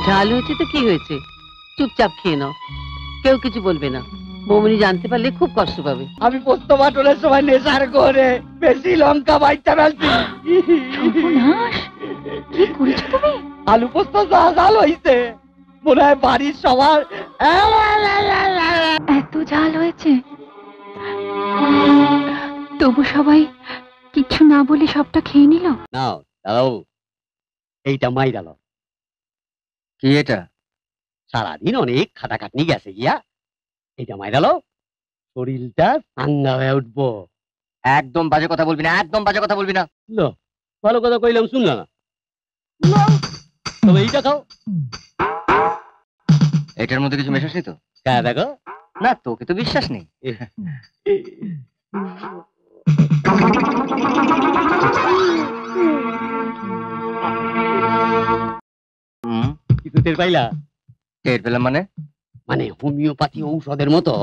ঝাল হয়েছে তো কি হয়েছে, চুপচাপ খেয়ে নাও, কেউ কিছু বলবে না। বৌমনি জানতে পারলে খুব কষ্ট পাবে। আমি পোস্ত বাটনের সময় নেশার করে বেশি লঙ্কা বাইটা ফেলছি। সর্বনাশ, কি করেছো তুমি? আলু পোস্ত ঝাল হয়েছে, মনে হয় বাড়ির সবার। এত ঝাল হয়েছে, তবু সবাই কিছু না বলে সবটা খেয়ে নিল। নাও দাও, এইটা মাই গেল। কি এটা? সারাদিন অনেক খাটাখাটনি গেছে গিয়া, এইটা মাই গেল, শরীরটা চাঙ্গা হয়ে উঠবো। একদম বাজে কথা বলবি না, একদম বাজে কথা বলবি না। লো, ভালো কথা কইলাম শুনলা না? নাও, তবে এইটা খাও। এটার মধ্যে কিছু মেশাসনি তো? হ্যাঁ দেখো। না, তোকে তো বিশ্বাস নেই। কিছু টের পাইলা? টের পেলাম মানে? মানে হোমিওপ্যাথি ঔষধের মতো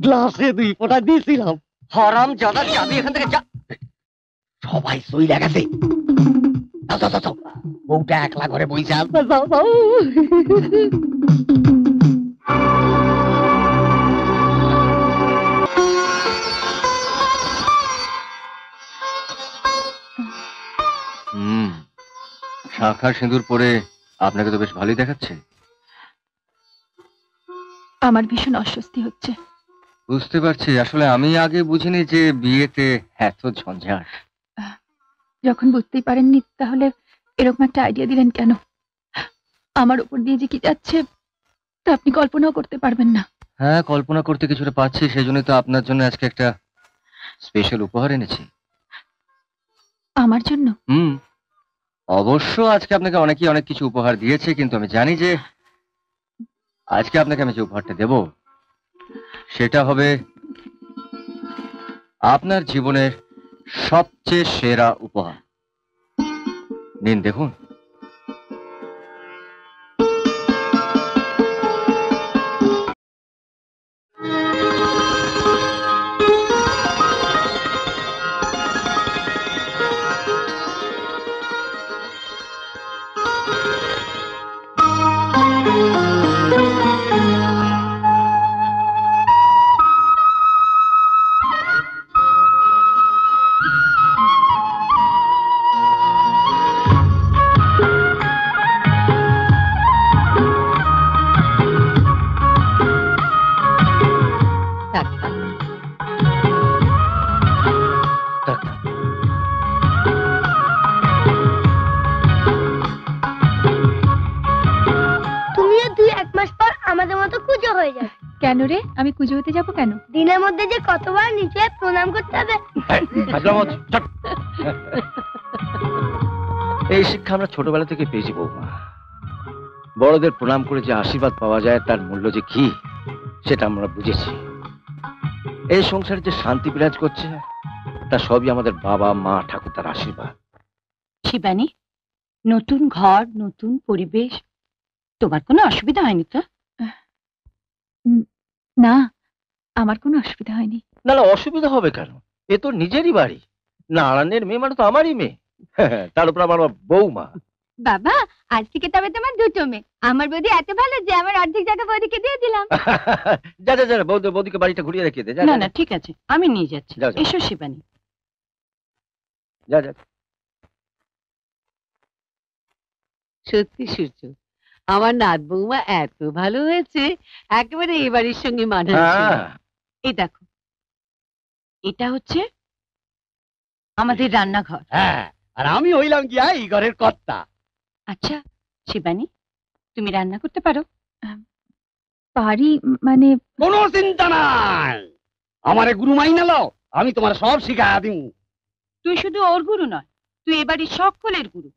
গ্লাসে 2 ফোঁটা দিয়েছিলাম। হারাম জাদা, যাবি এখান থেকে, যা। সবাই সইলা গেছে। যাও যাও যাও, বউটা একলা ঘরে বইসা আছে, যাও যাও। শাঁখা সিঁদুর পরে আপনাকে তো বেশ ভালোই দেখাচ্ছে। আমার ভীষণ অস্বস্তি হচ্ছে। বুঝতে পারছি, আসলে আমি আগে বুঝিনি যে বিয়েতে এত ঝঞ্ঝাট। যখন বুঝতেই পারেননি, তাহলে এরকম একটা আইডিয়া দিলেন কেন? আমার উপর দিয়ে যে কি যাচ্ছে তা আপনি কল্পনাও করতে পারবেন না। হ্যাঁ, কল্পনা করতে কিছুটা পাচ্ছি, সেই জন্যই তো আপনার জন্য আজকে একটা স্পেশাল উপহার এনেছি। আমার জন্য? অবশ্য আজকে আপনাকে অনেকেই অনেক কিছু উপহার দিয়েছে, কিন্তু আমি জানি যে আজকে আপনাকে আমি যে উপহারটা দেব সেটা হবে আপনার জীবনের সবচেয়ে সেরা উপহার। নিন, দেখুন। কেন রে, আমি কুজো হতে যাবো কেন? দিনের মধ্যে যে কতবার নিচে প্রণাম করতে হবে। এই শিক্ষা আমরা ছোটবেলা থেকে পেয়েছি বৌমা। বড়দের প্রণাম করে যে আশীর্বাদ পাওয়া যায় তার মূল্য যে কি সেটা আমরা বুঝেছি। এই সংসারে যে শান্তি বিরাজ করছে তা সবই আমাদের বাবা মা ঠাকুরদার আশীর্বাদ। শিবানী, নতুন ঘর, নতুন পরিবেশ, তোমার কোনো অসুবিধা হয়নি তো? না, আমার কোনো অসুবিধা হয়নি। না না, অসুবিধা হবে কেন? এ তো নিজেরই বাড়ি। নারায়ণের মেয়ে মানে তো আমারই মেয়ে, তার উপর আমার বৌমা। বাবা, আজ থেকে তবে তোমার 2টো মেয়ে। আমার বৌদি এত ভালো যে আমার অর্ধেক জায়গা বৌদিকে দিয়ে দিলাম। যা যা যা, বৌদিকে বাড়িটা ঘুরিয়ে রেখে দে। না না, ঠিক আছে, আমি নিয়ে যাচ্ছি। যাও, যাও। এসো শিবানী। যা যা। সত্যি সূর্য, আমার নাত বৌমা এত ভালো হয়েছে, একেবারে এই বাড়ির সঙ্গে মানাচ্ছে। এই দেখো, এটা হচ্ছে আমাদের রান্নাঘর। হ্যাঁ, আর আমি হইলাম গিয়া এই ঘরের কর্তা। আচ্ছা শিবানী, তুমি রান্না করতে পারো? পারি মানে? কোনো চিন্তা নাই, আমারে গুরু মাইনা লও, আমি তোমার সব শিখাইয়া দিমু। তুই শুধু ওর গুরু নয়, তুই এ বাড়ির সকলের গুরু।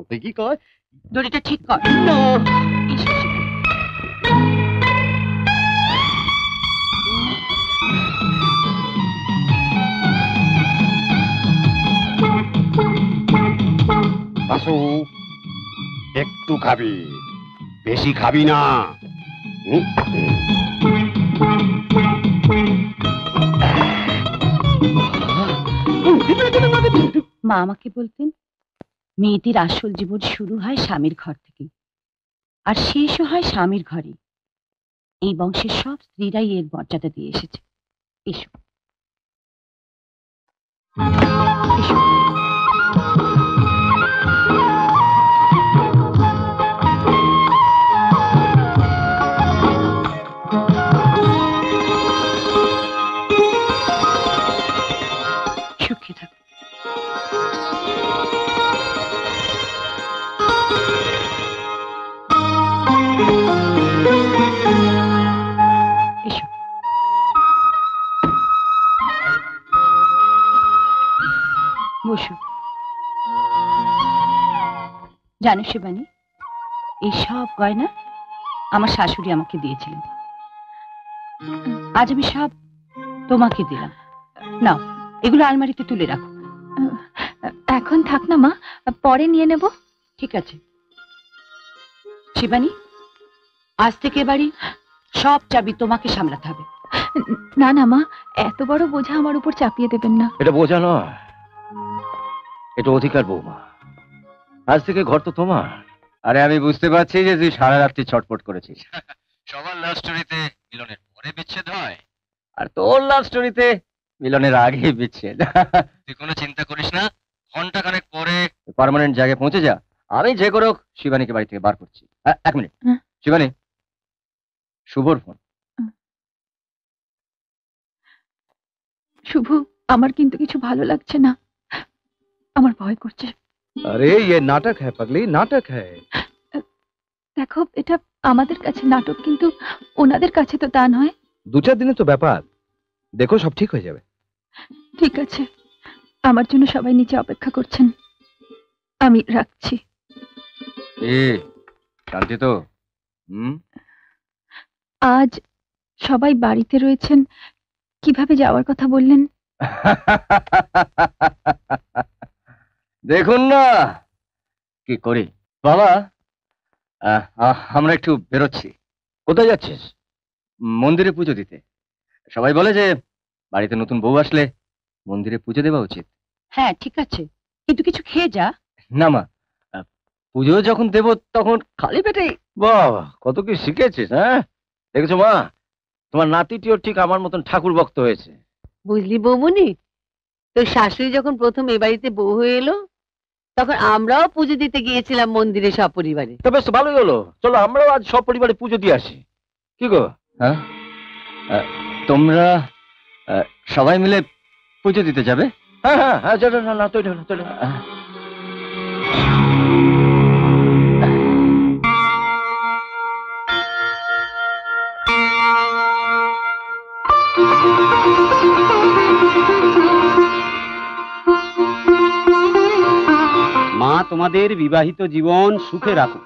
তুই কি কয়? দড়িটা ঠিক কর। এসো শিবানী। বাসু, একটু খাবি, বেশি খাবি না। মা আমাকে বলতেন, মেয়েটির আসল জীবন শুরু হয় স্বামীর ঘর থেকে। আর শেষও হয় স্বামীর ঘরে। এই বংশের সব স্ত্রীরাই এর মর্যাদা দিয়ে এসেছে। এসো এসো। সুখে থাকো। এসো। বসো। জানো শিবানী, এই সব গয়না আমার শাশুড়ি আমাকে দিয়েছিলেন। আজ আমি সব তোমাকে দিলাম। নাও, এগুলো আলমারিতে তুলে রাখো। এখন থাক না মা, পরে নিয়ে নেব। ঠিক আছে শিবানী, আজ থেকে বাড়ি সব চাবি তোমাকে সামলাতে হবে। না না মা, এত বড় বোঝা আমার উপর চাপিয়ে দেবেন না। এটা বোঝা নয়, এটা অধিকার বৌমা। আজ থেকে ঘর তো তোমার। আরে আমি বুঝতে পারছি যে তুই সারা রাত্রি ছটফট করেছিস। সবার লাভ স্টোরিতে মিলনের পরে বিচ্ছেদ হয়, আর তোর লাভ স্টোরিতে মিলনের আগে বিচ্ছেদ। তুই কোনো চিন্তা করিস না, ঘন্টা খানেক পরে পার্মানেন্ট জায়গায় পৌঁছে যা। আমি যে করে হোক শিবানীকে বাড়ি থেকে বার করছি। এক মিনিট শিবানী, শুভর ফোন। শুভ, আমার কিন্তু কিছু ভালো লাগছে না, আমার ভয় করছে। अरे ये नाटक है पगली, नाटक है। দেখো, এটা আমাদের কাছে নাটক, কিন্তু ওনাদের কাছে তো তা নয়। দু চার দিনে তো ব্যাপার, দেখো সব ঠিক হয়ে যাবে। ঠিক আছে, আমার জন্য সবাই নিচে অপেক্ষা করছেন, আমি রাখছি। শান্তি তো? আজ সবাই বাড়িতে রয়েছেন, কিভাবে যাওয়ার কথা বললেন? দেখুন না কি করি। বাবা, আমরা একটু বেরোচ্ছি। কোথায় যাচ্ছিস? মন্দিরে পুজো দিতে। সবাই বলে যে বাড়িতে নতুন বউ আসলে মন্দিরে পুজো দেওয়া উচিত। হ্যাঁ ঠিক আছে, কিন্তু কিছু খেয়ে যা। না মা, পুজো যখন দেব তখন খালি পেটে। বাবা, কত কি শিখেছিস! হ্যাঁ, দেখেছো মা, তোমার নাতিটিও ঠিক আমার মতন ঠাকুর ভক্ত হয়েছে। বুঝলি বৌমনি, তোর শাশুড়ি যখন প্রথম এ বাড়িতে বউ হয়ে এলো, তখন আমরাও পুজো দিতে গিয়েছিলাম মন্দিরে সপরিবারে। তা বেশ ভালোই হলো, চলো আমরাও আজ সব পরিবারে পুজো দিয়ে আসি। কি গো? হ্যাঁ, তোমরা সবাই মিলে পুজো দিতে যাবে? হ্যাঁ হ্যাঁ হ্যাঁ, চলো না না, চলো চলো। মা তোমাদের বিবাহিত জীবন সুখে রাখো,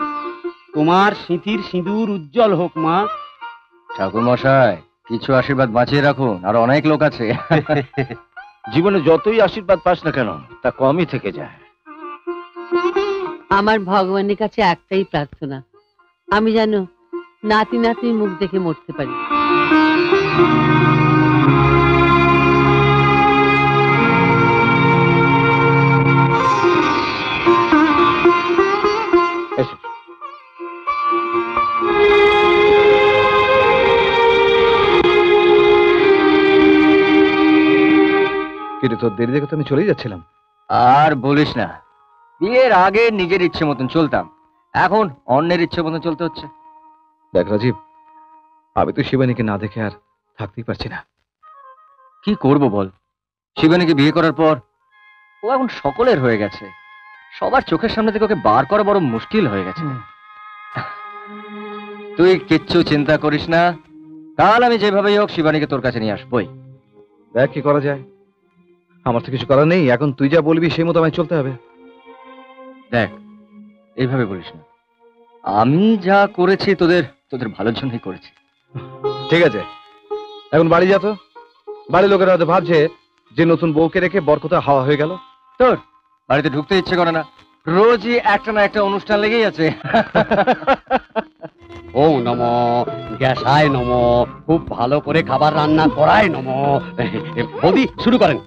তোমার স্মৃতির সিঁদুর উজ্জ্বল হোক মা। ঠাকুর মশাই, কিছু আশীর্বাদ বাঁচিয়ে রাখুন, আর অনেক লোক আছে। জীবনে যতই আশীর্বাদ পাস না কেন, তা কমই থেকে যায়। আমার ভগবানের কাছে একটাই প্রার্থনা, আমি যেন নাতি নাতির মুখ দেখে মরতে পারি। এসো। কিন্তু তোর দেরি দেখে তো আমি চলেই যাচ্ছিলাম। আর বলিস না, বিয়ের আগে নিজের ইচ্ছে মতন চলতাম, এখন অন্যের ইচ্ছে মতন চলতে হচ্ছে। দেখ রাজীব, আমি তো শিবানীকে না দেখে আর থাকতেই পারছি না। কি করব বল, শিবানীকে বিয়ে করার পর ও এখন সকলের হয়ে গেছে, সবার চোখের সামনে থেকে ওকে বার করা বড় মুশকিল হয়ে গেছে। তুই কিচ্ছু চিন্তা করিস না, কাল আমি যেভাবেই হোক শিবানীকে তোর কাছে নিয়ে আসবই। দেখ কি করা যায়, আমার তো কিছু করার নেই, এখন তুই যা বলবি সেই মতো আমায় চলতে হবে। দেখ, এইভাবে বলিস না, আমি যা করেছি তোদের তোদের ভালোর জন্যই করেছি। ঠিক আছে, এখন বাড়ি যা তো। বাড়ির লোকেরা হয়তো ভাবছে যে নতুন বউকে রেখে বরকথা হাওয়া হয়ে গেল। তোর বাড়িতে ঢুকতে ইচ্ছে করে না, রোজই একটা না একটা অনুষ্ঠান লেগেই আছে। ও নম গ্যাসায় নম, খুব ভালো করে খাবার রান্না করায় নম। বৌদি শুরু করেন।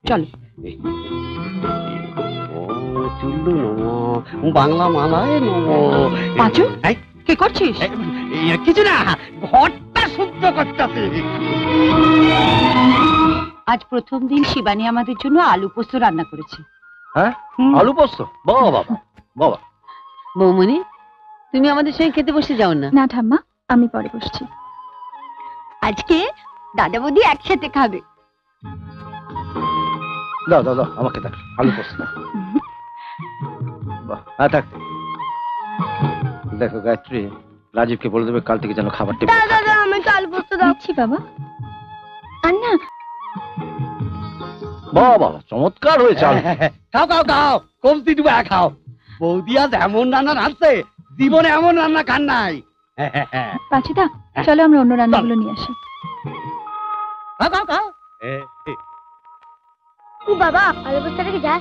চলো। ও চুল্লু নম। বাংলা মালায় নমো। পাঁচু এই, কি করছিস? কিছু না, ঘরটা শুদ্ধ করতেছে। আজ প্রথম দিন শিবানী আমাদের জন্য আলু পোস্ত রান্না করেছে। হ্যাঁ? হুম। আলু পোস্ত, বাবা বাবা বাবা। বৌমনি, তুমি আমাদের সঙ্গে খেতে বসে যাও না? না ঠাম্মা, আমি পরে বসছি। আজকে দাদা বৌদি একসাথে খাবে। দাও দাও দাও, আমাকে দাও আলু পোস্ত দাও। বাহ, হ্যাঁ থাক। দেখো গায়ত্রী, রাজীবকে বলে দেবে কাল থেকে যেন খাবার টেবিল। দাদা আমি তো আলু পোস্ত দাও। দিচ্ছি বাবা। আর না বাবা বাবা, চমৎকার হয়েছে আলু। খাও খাও খাও, কমতি ডুবা খাও। বৌদি আজ এমন রান্না রাঁধছে, জীবনে এমন রান্না খান নাই। পাঁচুদা, চলো আমরা অন্য রান্নাগুলো নিয়ে আসি। খাও খাও খাও। ও বাবা, আলু পোস্তটা কি ঝাল?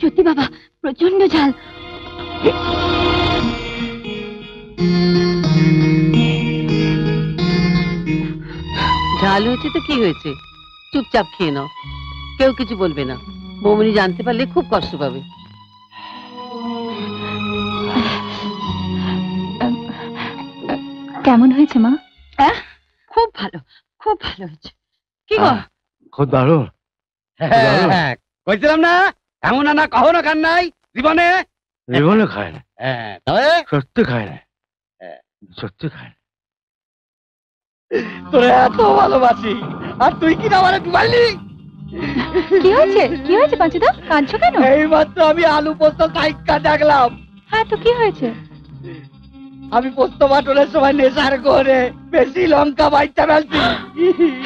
সত্যি বাবা, প্রচন্ড ঝাল। ঝাল হয়েছে তো কি হয়েছে, চুপচাপ খেয়ে নাও, কেউ কিছু বলবে না। বৌমনি জানতে পারলে খুব কষ্ট পাবে। কেমন হয়েছে মা? খুব ভালো, খুব ভালো হয়েছে। কি গো, খুব দারুণ। হ্যাঁ, কইছিলাম না এমন রান্না কখনো খান নাই জীবনে। জীবনে খায় না, তবে সত্যি খায় না, সত্যি খায় না। তোরে এত ভালোবাসি, আর তুই কি না মানে ডুবাইলি? কি হয়েছে? কি হয়েছে পাঁচুদা? কাঁদছো কেন? এইমাত্র আমি আলু পোস্ত সাইকা দেখলাম। হ্যাঁ তো কি হয়েছে? আমি পোস্ত বাটনের সময় নেশার করে বেশি লঙ্কা বাইটা ফেলছি।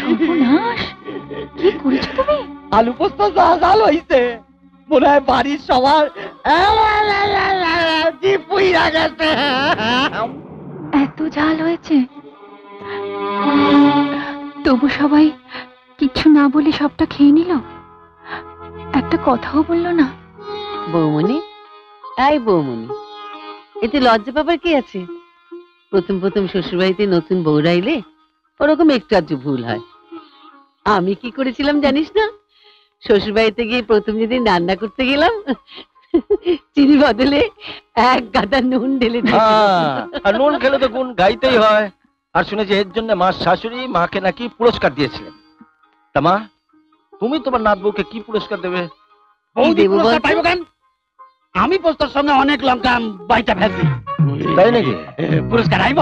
সর্বনাশ! কি করেছো তুমি? আলু পোস্ত যা ঝাল হইছে, মনে হয় বাড়ির সবার জিভ পুইরা গেছে। এত ঝাল হয়েছে? তবু সবাই কিচ্ছু না বলে সবটা খেয়ে নিল, একটা কথাও বললো না। বৌমনি, এই বৌমনি, এতে লজ্জা পাবার কি আছে? প্রথম প্রথম শ্বশুরবাড়িতে নতুন বউরা এলে ওরকম একটু আধটু ভুল হয়। আমি কি করেছিলাম জানিস না? শ্বশুরবাড়িতে গিয়ে প্রথম যেদিন রান্না করতে গেলাম, চিনি বদলে এক গাদা নুন ঢেলে দিয়েছিলাম। আর নুন খেলে তো গুণ গাইতেই হয়। আর শুনেছি এর জন্য মা শাশুড়ি মাকে নাকি পুরস্কার দিয়েছিলেন। তা মা, তুমি তোমার নাত বউকে কি পুরস্কার দেবে? বৌদি দেবো পুরস্কার বলতো? পাইবো কেন? আমি পোস্তর সঙ্গে অনেক লঙ্কা বাইটা ফেলছি। তাই নাকি? পুরস্কার আইব?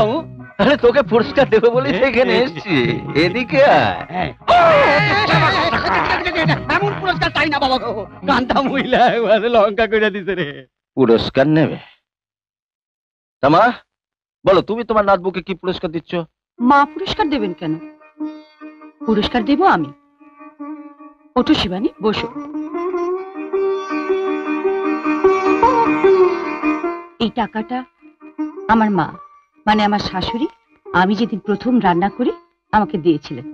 আরে তোকে পুরস্কার দেবে বলে এখানে এসেছি, এদিকে আয়। এমন পুরস্কার চাই না বাবা গো, কান্তা মহিলা একবারে লঙ্কা করে দিছে রে। পুরস্কার নেবে? তা মা বলো, তুমি তোমার নাত বউকে কি পুরস্কার দিচ্ছ? মা পুরস্কার দেবেন কেন? পুরস্কার দেব আমি। ওঠো শিবানী, বসো। এই টাকাটা আমার মা, মানে আমার শাশুড়ি, আমি যেদিন প্রথম রান্না করি আমাকে দিয়েছিলেন।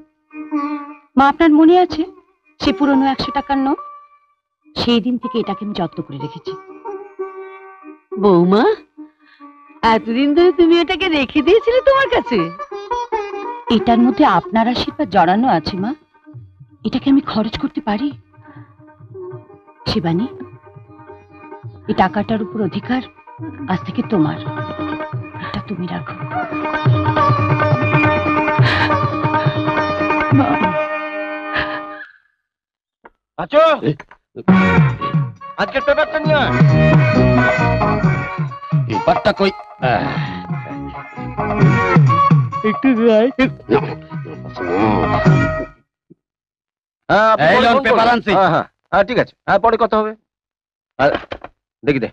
মা, আপনার মনে আছে সে পুরনো 100 টাকার নোট? সেই দিন থেকে এটাকে আমি যত্ন করে রেখেছি। বৌমা, এতদিন ধরে তুমি এটাকে রেখে দিয়েছিলে তোমার কাছে? এটার মধ্যে আপনার আশীর্বাদ জড়ানো আছে মা, এটাকে আমি খরচ করতে পারি? শিবানী, এই টাকাটার উপর অধিকার আজ থেকে তোমার, এটা তুমি রাখো। আচ্ছা, আজকের পেপারটা নিয়ে আয়। ব্যাপারটা কই একটু হ্যাঁ, আপনি এই পরে লন, ফোন পেপার করবেন। আনছি। হ্যাঁ হ্যাঁ হ্যাঁ, ঠিক আছে, হ্যাঁ পরে কথা হবে। আর দেখি দে,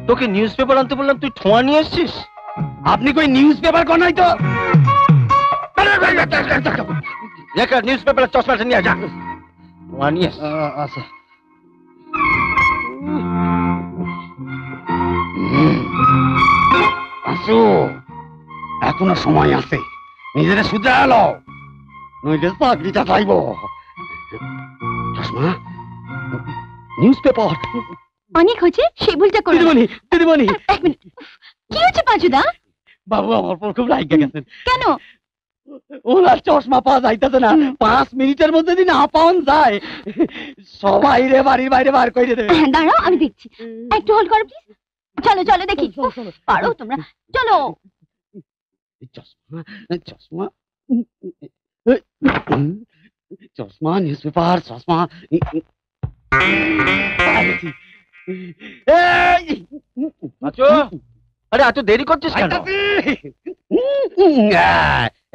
তোকে নিউজ পেপার আনতে বললাম, তুই ঠোঁয়া নিয়ে এসছিস। আপনি কই নিউজ পেপার কোন নাই তো? নিউজ পেপারের চশমাটা নিয়ে যা, ঠোঁয়া নিয়ে এসছিস। আচ্ছা, আসো, এখনো সময় আছে, নিজেরা শুধরে এলো, নইলে চাকরিটা চাইব। চশমা, নিউজ পেপার। অনেক হয়েছে, সেই ভুলটা করো না। দিদিমণি, দিদিমণি, এক মিনিট, কি হচ্ছে পাঁচুদা? বাবু আমার পর খুব রাইগা গেছেন। কেন? ওনার চশমা পাওয়া যাইতেছে না, 5 মিনিটের মধ্যে যদি না পাওয়া যায় সবাই রে বাড়ির বাইরে বার করে দেবে। দাঁড়াও আমি দেখছি, একটু হোল্ড করো প্লিজ। চলো চলো দেখি, পারো তোমরা, চলো। চশমা চশমা চশমা, নিউজ পেপার, চশমা। আচ্ছা, আরে এত দেরি করছিস কেন?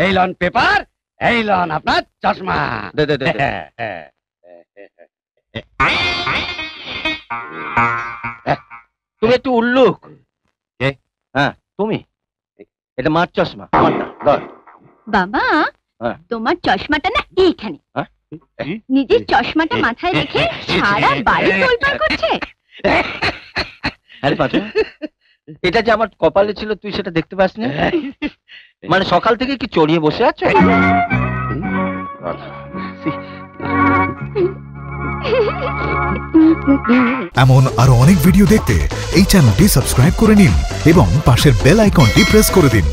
এই লন পেপার, এই লন আপনার চশমা। দে দে দে দে। তুমি একটু উল্লুক। হ্যাঁ তুমি, এটা মার চশমা, আমারটা ধর। বাবা, হ্যাঁ। তোমার চশমাটা না এইখানে। হ্যাঁ? নিজের চশমাটা মাথায় রেখে সারা বাড়ি তোলপাড় করছে। আরে পাঁচু, এটা যে আমার কপালে ছিল তুই সেটা দেখতে পাসনি? মানে সকাল থেকে কি চড়িয়ে বসে আছো? এমন আরো অনেক ভিডিও দেখতে এই চ্যানেলটি সাবস্ক্রাইব করে নিন এবং পাশের বেল আইকনটি প্রেস করে দিন।